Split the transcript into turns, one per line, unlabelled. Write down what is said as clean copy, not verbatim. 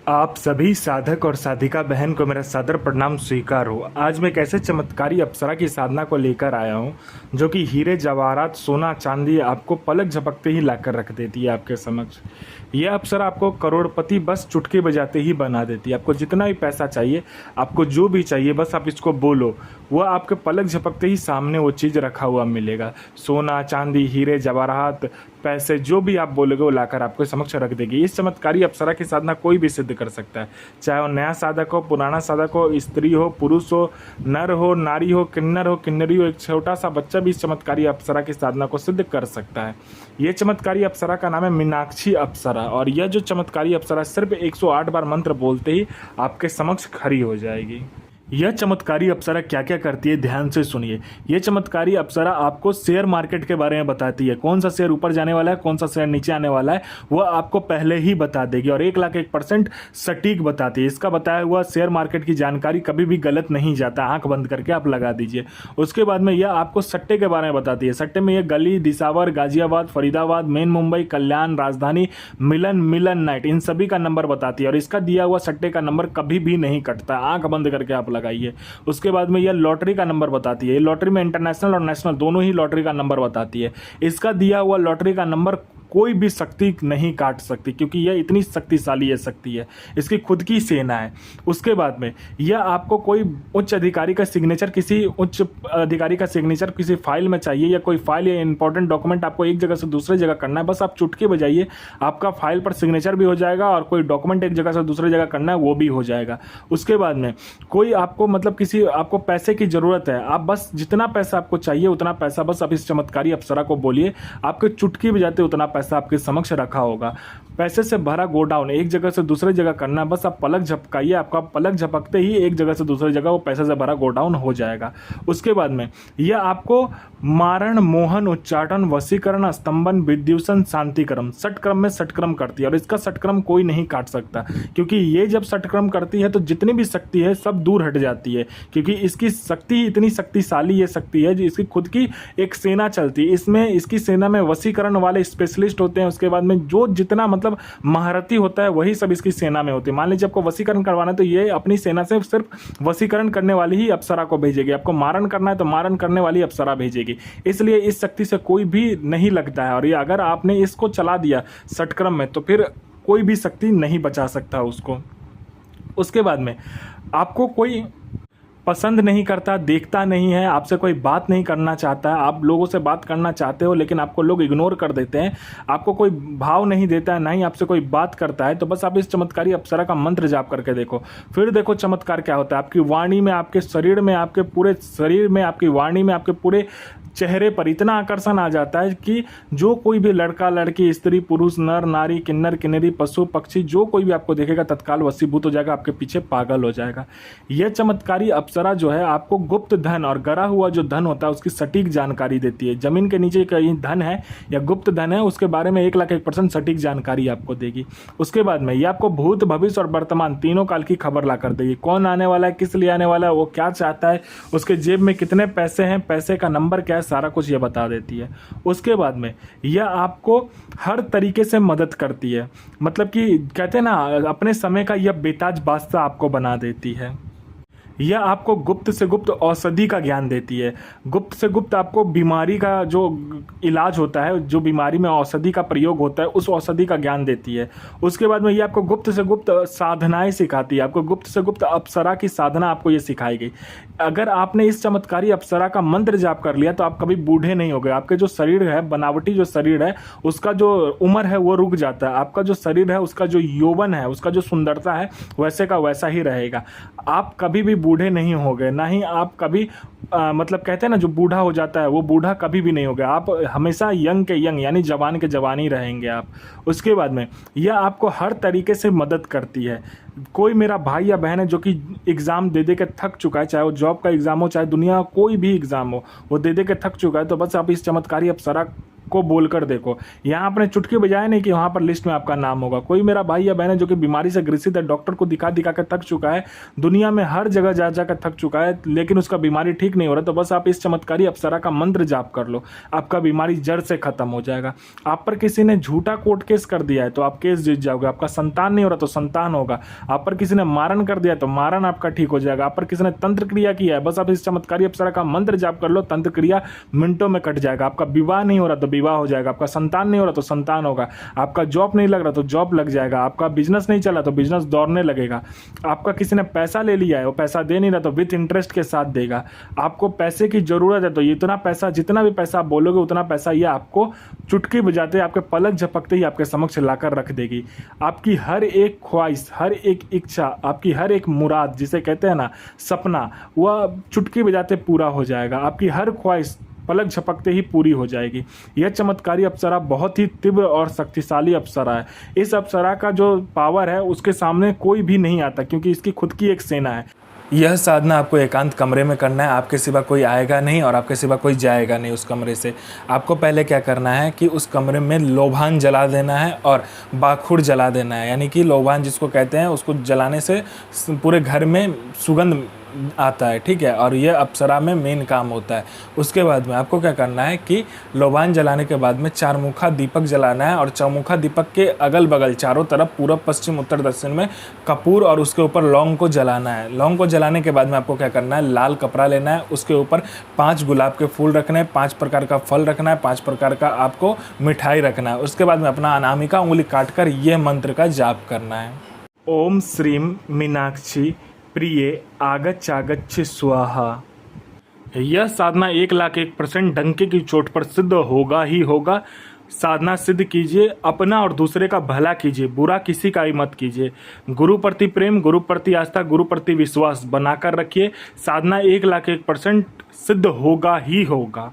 आप सभी साधक और साधिका बहन को मेरा सादर प्रणाम स्वीकार हो। आज मैं एक ऐसे चमत्कारी अप्सरा की साधना को लेकर आया हूँ जो कि हीरे जवाहरात सोना चांदी आपको पलक झपकते ही लाकर रख देती है आपके समक्ष। यह अप्सरा आपको करोड़पति बस चुटकी बजाते ही बना देती है। आपको जितना भी पैसा चाहिए, आपको जो भी चाहिए, बस आप इसको बोलो, वह आपके पलक झपकते ही सामने वो चीज़ रखा हुआ मिलेगा। सोना चांदी हीरे जवाहरात पैसे जो भी आप बोलोगे वो लाकर आपको समक्ष रख देगी। इस चमत्कारी अप्सरा की साधना कोई भी सिद्ध कर सकता है, चाहे वो नया साधक हो, पुराना साधक हो, स्त्री हो, पुरुष हो, नर हो, नारी हो, किन्नर हो, किन्नरी हो, एक छोटा सा बच्चा भी इस चमत्कारी अप्सरा की साधना को सिद्ध कर सकता है। ये चमत्कारी अप्सरा का नाम है मीनाक्षी अप्सरा, और यह जो चमत्कारी अप्सरा सिर्फ 108 बार मंत्र बोलते ही आपके समक्ष खड़ी हो जाएगी। यह चमत्कारी अप्सरा क्या क्या करती है, ध्यान से सुनिए। यह चमत्कारी अप्सरा आपको शेयर मार्केट के बारे में बताती है। कौन सा शेयर ऊपर जाने वाला है, कौन सा शेयर नीचे आने वाला है, वह आपको पहले ही बता देगी, और 1,01% सटीक बताती है। इसका बताया हुआ शेयर मार्केट की जानकारी कभी भी गलत नहीं जाता, आंख बंद करके आप लगा दीजिए। उसके बाद में यह आपको सट्टे के बारे में बताती है। सट्टे में यह गली, दिसावर, गाजियाबाद, फरीदाबाद, मेन मुंबई, कल्याण, राजधानी, मिलन नाइट, इन सभी का नंबर बताती है, और इसका दिया हुआ सट्टे का नंबर कभी भी नहीं कटता, आंख बंद करके आप लगाइए। उसके बाद में यह लॉटरी का नंबर बताती है। लॉटरी में इंटरनेशनल और नेशनल दोनों ही लॉटरी का नंबर बताती है। इसका दिया हुआ लॉटरी का नंबर कोई भी शक्ति नहीं काट सकती, क्योंकि यह इतनी शक्तिशाली है, शक्ति है, इसकी खुद की सेना है। उसके बाद में यह आपको कोई उच्च अधिकारी का सिग्नेचर, किसी उच्च अधिकारी का सिग्नेचर किसी फाइल में चाहिए, या कोई फाइल या इंपॉर्टेंट डॉक्यूमेंट आपको एक जगह से दूसरी जगह करना है, बस आप चुटकी बजाइए, आपका फाइल पर सिग्नेचर भी हो जाएगा, और कोई डॉक्यूमेंट एक जगह से दूसरी जगह करना है वो भी हो जाएगा। उसके बाद में कोई आपको मतलब किसी आपको पैसे की जरूरत है, आप बस जितना पैसा आपको चाहिए उतना पैसा बस आप इस चमत्कारी अप्सरा को बोलिए, आपके चुटकी बजाते उतना पैसा आपके समक्ष रखा होगा। पैसे से भरा गोडाउन एक जगह से दूसरी जगह करना है, बस आप पलक झपकाइए, आपका पलक झपकते ही एक जगह से दूसरी जगह वो पैसे से भरा गोडाउन हो जाएगा। उसके बाद में यह आपको मारण, मोहन, उच्चाटन, वशीकरण, स्तंभन, विद्युषण, शांतिक्रम, षटक्रम में षटक्रम करती है, और इसका षटक्रम कोई नहीं काट सकता, क्योंकि ये जब षटक्रम करती है तो जितनी भी शक्ति है सब दूर हट जाती है, क्योंकि इसकी शक्ति इतनी शक्तिशाली ये शक्ति है जो इसकी खुद की एक सेना चलती है। इसमें इसकी सेना में वशीकरण वाले स्पेशलिस्ट होते हैं। उसके बाद में जो जितना मतलब महारथी होता है वही सब इसकी सेना में होते हैं। मान लीजिए आपको वशीकरण करवाना है तो ये अपनी सेना से सिर्फ वशीकरण करने वाली ही अप्सरा को भेजेगी, आपको मारण करना है तो मारण करने वाली अप्सरा भेजेगी। इसलिए इस शक्ति से कोई भी नहीं लगता है, और ये अगर आपने इसको चला दिया षटक्रम में तो फिर कोई भी शक्ति नहीं बचा सकता उसको। उसके बाद में आपको कोई पसंद नहीं करता, देखता नहीं है, आपसे कोई बात नहीं करना चाहता है, आप लोगों से बात करना चाहते हो लेकिन आपको लोग इग्नोर कर देते हैं, आपको कोई भाव नहीं देता है, ना ही आपसे कोई बात करता है, तो बस आप इस चमत्कारी अप्सरा का मंत्र जाप करके देखो, फिर देखो चमत्कार क्या होता है। आपकी वाणी में, आपके शरीर में, आपके पूरे शरीर में, आपकी वाणी में, आपके पूरे चेहरे पर इतना आकर्षण आ जाता है कि जो कोई भी लड़का लड़की, स्त्री पुरुष, नर नारी, किन्नर किन्नरी, पशु पक्षी, जो कोई भी आपको देखेगा तत्काल वशीभूत हो जाएगा, आपके पीछे पागल हो जाएगा। यह चमत्कारी अप्सरा जो है आपको गुप्त धन और गरा हुआ जो धन होता है उसकी सटीक जानकारी देती है। जमीन के नीचे कहीं धन है या गुप्त धन है उसके बारे में 1,01% सटीक जानकारी आपको देगी। उसके बाद में ये आपको भूत, भविष्य और वर्तमान तीनों काल की खबर ला कर देगी। कौन आने वाला है, किस लिए आने वाला है, वो क्या चाहता है, उसके जेब में कितने पैसे हैं, पैसे का नंबर क्या है, सारा कुछ ये बता देती है। उसके बाद में यह आपको हर तरीके से मदद करती है, मतलब कि कहते हैं ना, अपने समय का यह बेताज बादशाह आपको बना देती है। यह आपको गुप्त से गुप्त औषधि का ज्ञान देती है। गुप्त से गुप्त आपको बीमारी का जो इलाज होता है, जो बीमारी में औषधि का प्रयोग होता है, उस औषधि का ज्ञान देती है। उसके बाद में ये आपको गुप्त से गुप्त साधनाएं सिखाती है। आपको गुप्त से गुप्त अप्सरा की साधना आपको ये सिखाई गई। अगर आपने इस चमत्कारी अप्सरा का मंत्र जाप कर लिया तो आप कभी बूढ़े नहीं हो गए। आपके जो शरीर है, बनावटी जो शरीर है, उसका जो उम्र है वो रुक जाता है। आपका जो शरीर है, उसका जो यौवन है, उसका जो सुंदरता है, वैसे का वैसा ही रहेगा। आप कभी भी बूढ़े नहीं हो गए, ना ही आप कभी मतलब कहते हैं ना, जो बूढ़ा हो जाता है वो बूढ़ा कभी भी नहीं हो गया। आप हमेशा यंग के यंग यानी जवान के जवान ही रहेंगे आप। उसके बाद में यह आपको हर तरीके से मदद करती है। कोई मेरा भाई या बहन है जो कि एग्ज़ाम दे दे के थक चुका है, चाहे वो जॉब का एग्ज़ाम हो, चाहे दुनिया कोई भी एग्ज़ाम हो, वो दे दे के थक चुका है, तो बस आप इस चमत्कारी अप्सरा को बोलकर देखो। यहाँ आपने चुटकी बजाया नहीं कि वहाँ पर लिस्ट में आपका नाम होगा। कोई मेरा भाई या बहन है जो कि बीमारी से ग्रसित है, डॉक्टर को दिखा दिखा कर थक चुका है, दुनिया में हर जगह जा जाकर थक चुका है, लेकिन उसका बीमारी ठीक नहीं हो रहा, तो बस आप इस चमत्कारी अप्सरा का मंत्र जाप कर लो, आपका बीमारी जड़ से खत्म हो जाएगा। आप पर किसी ने झूठा कोर्ट केस कर दिया है तो आप केस जीत जाओगे। आपका संतान नहीं हो रहा तो संतान होगा। आप पर किसी ने मारन कर दिया तो मारन आपका ठीक हो जाएगा। आप पर किसी ने तंत्र क्रिया किया है, बस आप इस चमत्कारी अप्सरा का मंत्र जाप कर लो, तंत्र क्रिया मिनटों में कट जाएगा। आपका विवाह नहीं हो रहा तो विवाह हो जाएगा। आपका संतान नहीं हो रहा तो संतान होगा। आपका जॉब नहीं लग रहा तो जॉब लग जाएगा। आपका बिजनेस नहीं चला तो बिजनेस दौड़ने लगेगा। आपका किसी ने पैसा ले लिया है, वो पैसा दे नहीं रहा तो विथ इंटरेस्ट के साथ देगा। आपको पैसे की जरूरत है तो इतना पैसा, जितना भी पैसा आप बोलोगे उतना पैसा ये आपको चुटकी बजाते, आपके पलक झपकते ही आपके समक्ष लाकर रख देगी। आपकी हर एक ख्वाहिश, हर एक इच्छा, आपकी हर एक मुराद, जिसे कहते हैं ना सपना, वह चुटकी बजाते पूरा हो जाएगा। आपकी हर ख्वाहिश पलक झपकते ही पूरी हो जाएगी। यह चमत्कारी अप्सरा बहुत ही तीव्र और शक्तिशाली अप्सरा है। इस अप्सरा का जो पावर है उसके सामने कोई भी नहीं आता, क्योंकि इसकी खुद की एक सेना है। यह साधना आपको एकांत कमरे में करना है। आपके सिवा कोई आएगा नहीं और आपके सिवा कोई जाएगा नहीं उस कमरे से। आपको पहले क्या करना है कि उस कमरे में लोभान जला देना है और बाखुड़ जला देना है। यानी कि लोभान जिसको कहते हैं, उसको जलाने से पूरे घर में सुगंध आता है, ठीक है, और ये अप्सरा में मेन काम होता है। उसके बाद में आपको क्या करना है कि लोबान जलाने के बाद में चारमुखा दीपक जलाना है और चौमुखा दीपक के अगल बगल चारों तरफ पूर्व पश्चिम उत्तर दक्षिण में कपूर और उसके ऊपर लौंग को जलाना है। लौंग को जलाने के बाद में आपको क्या करना है, लाल कपड़ा लेना है, उसके ऊपर 5 गुलाब के फूल रखने हैं, 5 प्रकार का फल रखना है, 5 प्रकार का आपको मिठाई रखना है। उसके बाद में अपना अनामिका उंगली काट कर यह मंत्र का जाप करना है। ओम श्रीम मीनाक्षी प्रिय आगच्छ स्वाहा। यह साधना 1,01,000% डंके की चोट पर सिद्ध होगा ही होगा। साधना सिद्ध कीजिए, अपना और दूसरे का भला कीजिए, बुरा किसी का ही मत कीजिए। गुरु प्रति प्रेम, गुरु प्रति आस्था, गुरु प्रति विश्वास बनाकर रखिए। साधना 1,01,000% सिद्ध होगा ही होगा।